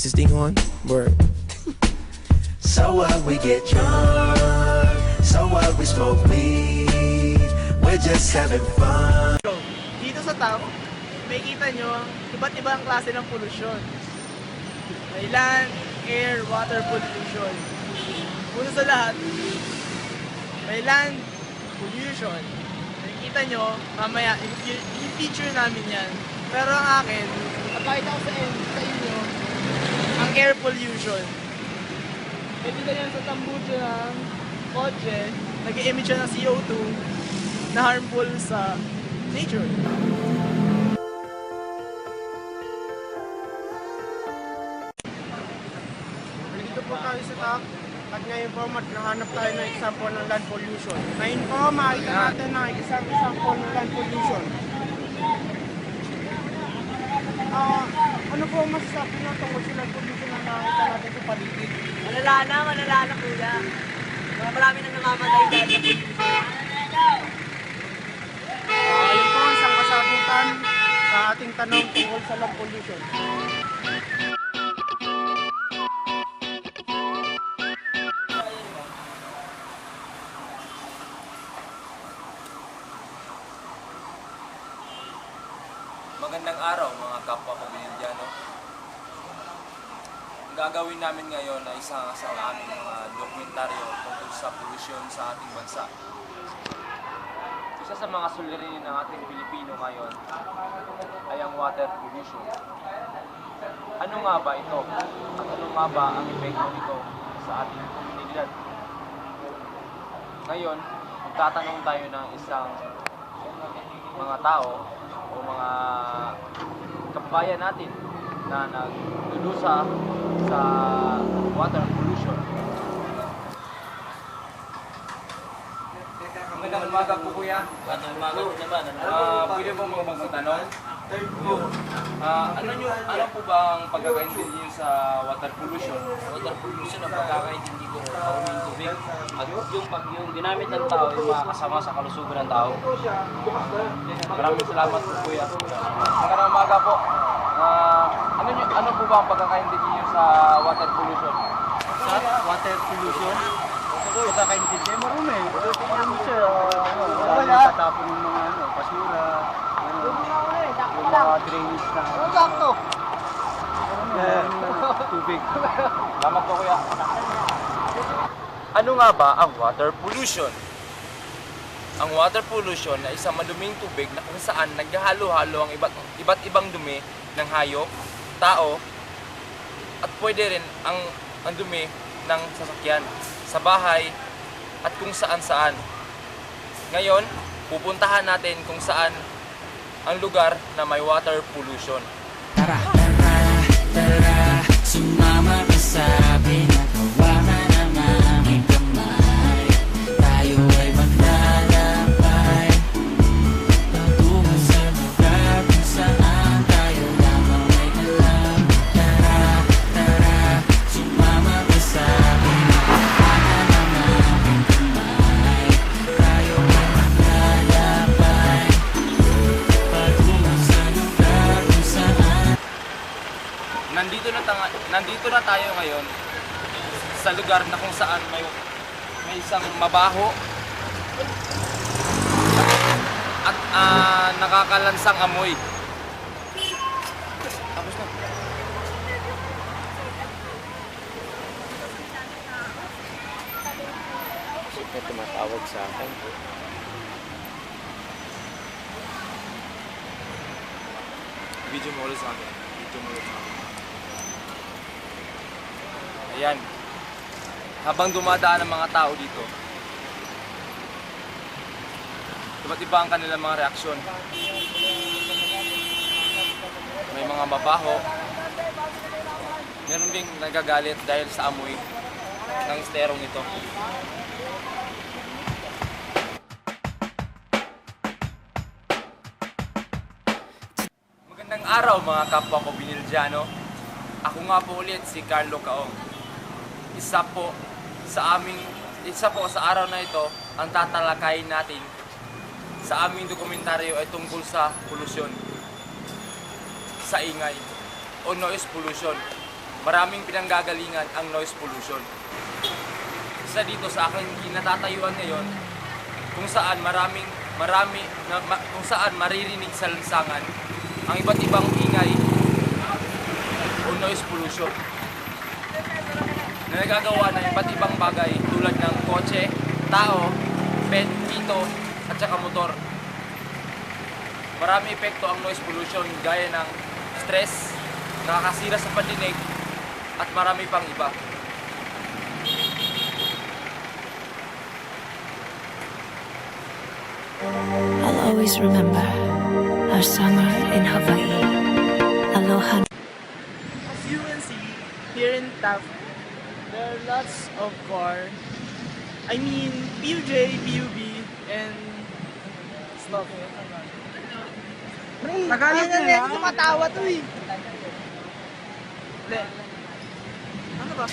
Is this thing on? Word. So what, we get drunk. So what, we smoke weed. We're just having fun. Dito sa top, may kita nyo iba't ibang klase ng pollution. May land, air, water pollution. Una sa lahat, may land pollution. Nakikita nyo, mamaya, i-feature namin yan. Pero ang akin, papakita ko sa inyo, ang air pollution. Nakikita nyo sa tambucho ng kotse, nag-i-emit siya ng CO2 na harmful sa nature. Dito po tayo sa top at ngayon po maghahanap tayo ng example ng land pollution. Ngayon po makita natin ng isang example ng land pollution. Ano po masasabi nyo tungkol sa land pollution na nakita natin sa paligid? Malala na kuya. Marami nang namamatay dahil sa pollution. Ayun po isang kasagutan sa ating tanong tungkol sa land pollution. Magandang araw mga kapwa pamilidyano. Ang gagawin namin ngayon ay isang sa aming mga dokumentaryo tungkol sa polusyon sa ating bansa. Isa sa mga suliranin ng ating Pilipino ngayon ay ang water pollution. Ano nga ba ito? At ano nga ba ang epekto nito sa ating komunidad? Ngayon, magtatanong tayo ng isang mga tao o mga kabayan natin na nagdudusa sa water pollution. Magandang umaga po kuya. Magandang umaga po naman. Pwede po mga magtanong? Ano po ba ang pagkakaintindi niyo sa water pollution? Water pollution ang pagkakaintindi ko sa uming tubig. At yung ginamit ng tao ay makakasama sa kalusugan ng tao. Maraming salamat po kuya. Magandang umaga po. Ano po ba ang pagkakaintindi niyo sa water pollution? Sa water pollution? Pagkakaintindi, marami. Marami siya. Wala tatapon ng mga basura. Yung mga drainage na. Sakto! Tubig. Salamat po kuya. Ano nga ba ang water pollution? Ang water pollution ay isang maduming tubig na kung saan naghahalo-halo ang iba't ibang dumi ng hayop, tao, at pwede rin ang dumi ng sasakyan, sa bahay, at kung saan-saan. Ngayon, pupuntahan natin kung saan ang lugar na may water pollution. Tara, sumama ka sa akin at hawakan ang aming kamay. Tayo ay maglalakbay patungo sa lugar kung saan tayo lamang ay alam. Tara, sumama ka sa akin at hawakan ang aming kamay. Tayo ay maglalakbay patungo sa lugar kung saan. Nandito na tayo ngayon sa lugar na kung saan may isang mabaho at nakakalansang amoy. Tapos na. May tumatawag sa akin. Video mo ulit sa akin. Ayan. Habang dumadaan ang mga tao dito, iba't iba ang kanilang mga reaksyon. May mga mabaho. Meron ding nagagalit dahil sa amoy ng esterong ito. Magandang araw mga kapwa ko Binildiano. Ako nga po ulit si Carlo Caong. Isa po sa araw na ito ang tatalakayin natin sa aming dokumentaryo ay tungkol sa polusyon, sa ingay o noise pollution. maraming pinanggagalingan ang noise pollution. Isa dito sa aking kinatatayuan ngayon, kung saan kung saan maririnig sa lansangan ang iba't ibang ingay o noise pollution na nagagawa ng iba't ibang bagay tulad ng kotse, tao, pet, pito, at saka motor. Marami epekto ang noise pollution gaya ng stress, nakakasira sa pandinig, at marami pang iba. I'll always remember our summer in Hawaii. Aloha. As you can see, here in Taft, there are lots of car. I mean, PUJ, PUB, and stuff. Tagalog na yan, tumatawa to eh. Hindi. Ano ba?